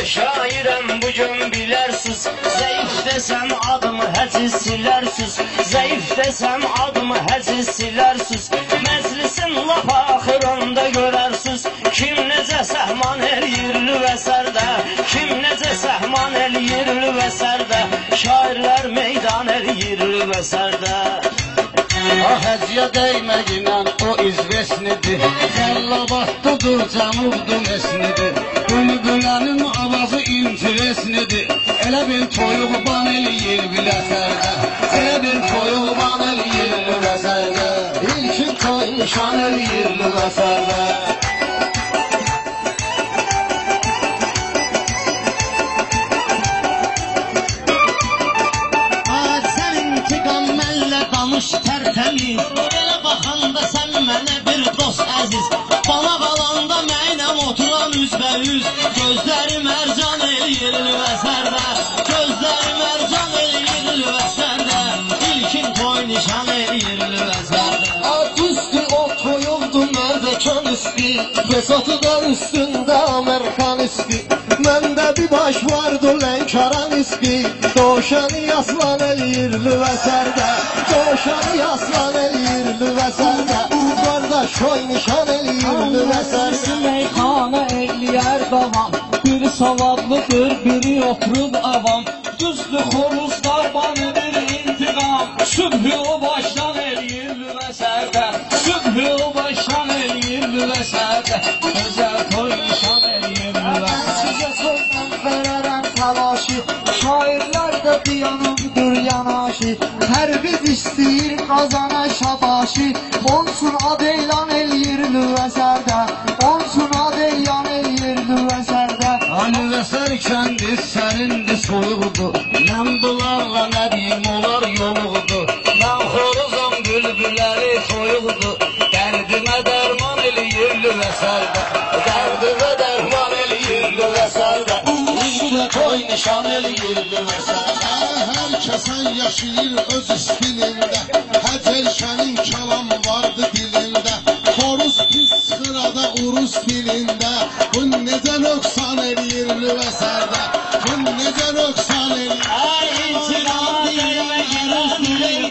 Şairəm bugün bilərsiz, zəif desəm adımı həciz silərsiz, zəif desəm adımı həciz silərsiz. Məclisin lap axırında görərsiz, kim necə səhman eləyir lüvəsərdə, kim necə səhman eləyir lüvəsərdə, şairlər meydan eləyir lüvəsərdə. Həcyə dəyməyinən o izvesnidir, Cəllabatlıdır, cənubdur mesnidir, Bülbülənin avazı interesnidir, elə bir toyuqban eləyir biləsərdə, elə bir toyuqban eləyir lüvəsərdə, İlkin toy nişan eləyir lüvəsərdə. Tərtəmiz, elə baxanda sən mənə bir dost əziz, bana qalanda məynəm oturan üzbəyüz, gözlərim ərcan eləyir lüvəsərdə, gözlərim ərcan eləyir lüvəsərdə, İlkin toy nişan eləyir lüvəsərdə. Üstü o toyuqdu mərdəkan isti, Besatıdan üstündə Amerikan isti, məndə bir baş vardı Lənkaran isti, Doşanı yaslan eləyir lüvəsərdə, Doşanı yaslan eləyir lüvəsərdə, Qardaş oy nişan eləyir lüvəsərdə. Meyxana eləyər davam, biri savadlıdır, biri oturub avam, düzdür xoruzlar banıdır intiqam, sübhü o başdan eləyir lüvəsərdə, sübhü o başdan eləyir lüvəsərdə, özəl toy nişan eləyir lüvəsərdə. Sizə sözlə verərəm təlaşı, şairlər də bir yanımdır yanaşı, hər biz istəyir qazana şabaşı, onsun ad elan eləyir lüvəsərdə, onsun ad elan eləyir lüvəsərdə. Lüvəsər kəndi sərindir, soyuqdur, mən bunlarla nə deyim, onlar yoluqdur, mən xoruzam, bülbülləri soyuqdur, dərdimə dərman eləyir lüvəsərdə, dərdimə dərman eləyir lüvəsərdə, İlkin toy nişan eləyir lüvəsərdə. Hər kəsən yaşayır öz istilində, Həcəlşənin kəlam vardı dilində, Xoruz pis sırada urus dilində, bu necə nöqsan eləyir lüvəsərdə, bu necə nöqsan eləyir. İntiqam deyilmə gərəzdir,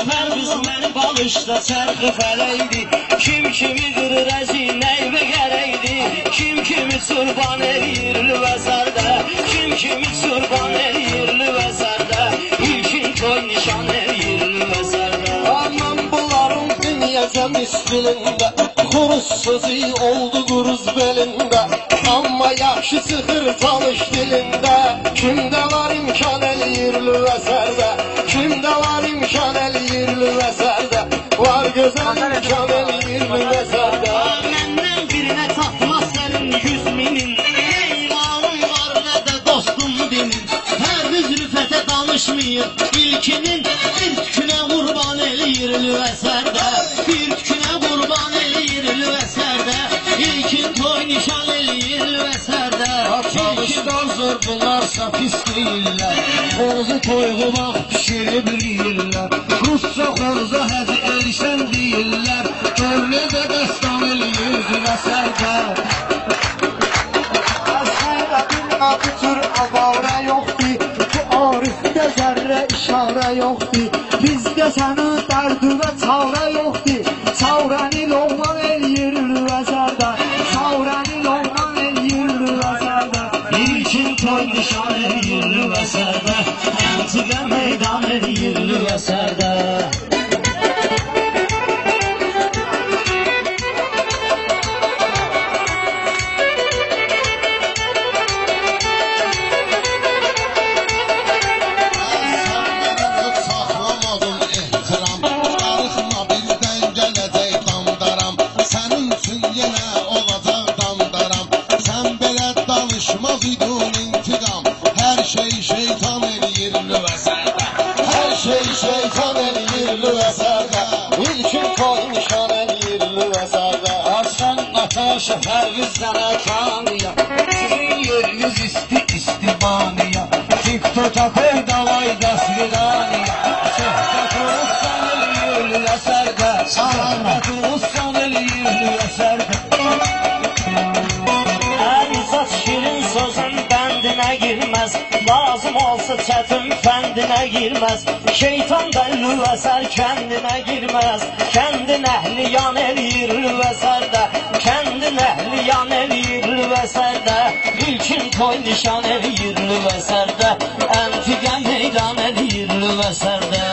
Pərviz məni balışda çərxi fələkdir, kim kimi qırır əzinəy və gərəkdir, kim kimi çurban eləyir lüvəsərdə, kim kimi çurban eləyir lüvəsərdə, İlkin toy nişan eləyir lüvəsərdə. Aman bunların dünyəcəm istilində, Xoruz sözü oldu quruz belində, amma yaxşı çıxır tanış dilində, kimdə var imkan eləyir lüvəsərdə, kimdə var imkan eləyir lüvəsərdə, var gözəl imkan eləyir lüvəsərdə. Məndən birinə çatmaz sənin 100 minin, eyvalın var nə də dostum dinin, hər biz rüfətə danışmayır, İlkinin bir tükünə qurban eləyir lüvəsərdə, bir tükünə qurban eləyir lüvəsərdə, İlkin toy nişan eləyir lüvəsərdə. Çalışdan zor bunlarsa pis deyirlər, Xoruzu toyğumaq pişirib yeyirlər, Rusca xoruza həzi erişən deyirlər, Görlə də dəstan eləyir lüvəsərdə. Əsərə bilmədi tür əqarə yoxdur, Bu arifdə zərrə işarə yoxdur, Bizdə sənin dərdüvə çarə yoxdur, Çarəni loğman eləyir lüvəsərdə, Çarəni loğman eləyir lüvəsərdə. İlkin toy nişan eləyir lüvəsərdə, Əntiqə meydan eləyir lüvəsərdə. Şeytan eləyir lüvəsərdə, hər şey şeytan eləyir lüvəsərdə, İlkin toy nişan eləyir lüvəsərdə. Arsan ataşa Pərvizdən əkanıya, Sizin yeriniz istibaniya, TikTok'a peydavay dəsvidaniya, Söhbət olsan eləyir lüvəsərdə, Söhbət olsan eləyir lüvəsərdə. Ərizat şirin sözün bəndi girməz, lazım olsa çətin fəndinə girməz. Şeytan da lüvəsər kəndinə girməz, kəndin əhli yan eləyir lüvəsərdə, kəndin əhli yan eləyir lüvəsərdə. İlkin toy nişan eləyir lüvəsərdə, əntiqə meydan eləyir lüvəsərdə.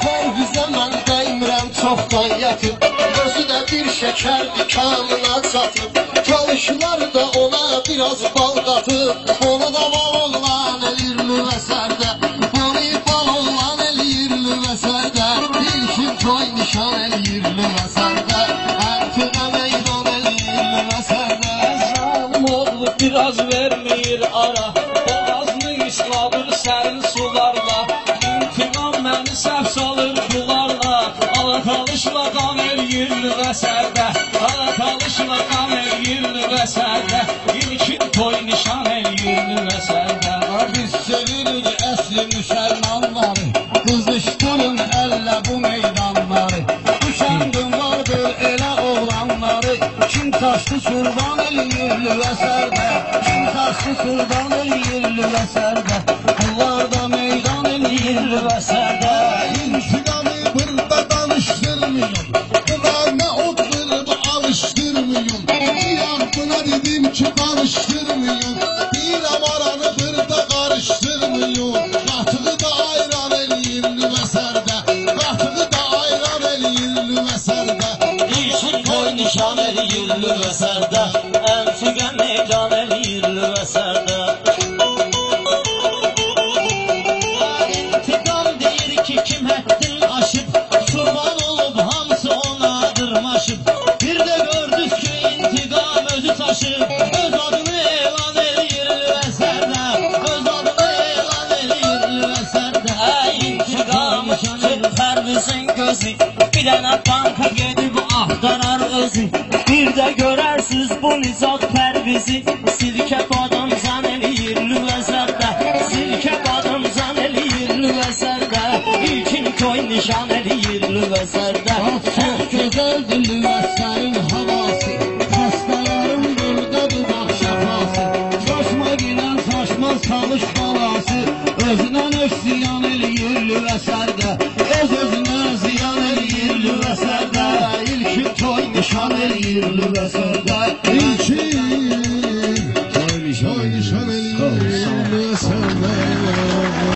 Pərvizə mən dəymirəm çoxdan yatıb, özü də bir şəkər dikanına çatıb. Çalışlar da ona biraz bal qatıb, onu da bal oğlan eləyir lüvəsərdə, onu bal oğlan eləyir lüvəsərdə. İlkin toy nişan eləyir lüvəsərdə, əntiqə meydan eləyir lüvəsərdə. Zalım oğlu biraz vermir ara, boğazını ısladır sərin sularla. İntiqam məni səhv salır bularla, alışla qan eləyir lüvəsərdə, alışla qan eləyir lüvəsərdə. İlkin toy nişan eləyir lüvəsərdə. Biz sevirik əsli müsəlmanları, qızışdırın əllə bu meydanları. Bu kəndin vardır elə oğlanları, kim taşlı surdan eləyir lüvəsərdə, kim taşlı surdan eləyir lüvəsərdə. Bunlar da meydan eləyir lüvəsərdə. İntiqamı burada danışdırmıyım, buna nə od verib alışdırmıyım. İyam buna dedim ki danışdırmıyım, deyirəm aranı burada qarışdırmıyım. Qatığı da ayran eləyir lüvəsərdə, qatığı da ayran eləyir lüvəsərdə. İlkin toy nişan eləyir lüvəsərdə, əntiqə meydan eləyir lüvəsərdə. İntiqam deyir ki kim həddin aşıb, kurban olub hamısı ona dırmaşıb. Bir də gördük ki intiqam özü taşıb, öz adını elan eləyir lüvəsərdə, öz adını elan eləyir lüvəsərdə. İntiqam üçün Pərvizin gözü, bir dənə banka gedib axtarar özü. Bir də görərsiniz bu Nizad Pərvizi, silkə badamcan eləyir lüvəsərdə, silkə badamcan eləyir lüvəsərdə. İlkin toy nişan eləyir lüvəsərdə. Çox gözəldir lüvəsərin havası, xəstələrin burada dudaq şəfası. Coşma girən saçmaz çalış balası, özünə növ ziyan eləyir lüvəsərdə, öz-özünə ziyan eləyir lüvəsərdə. İlkin toy nişan eləyir lüvəsərdə.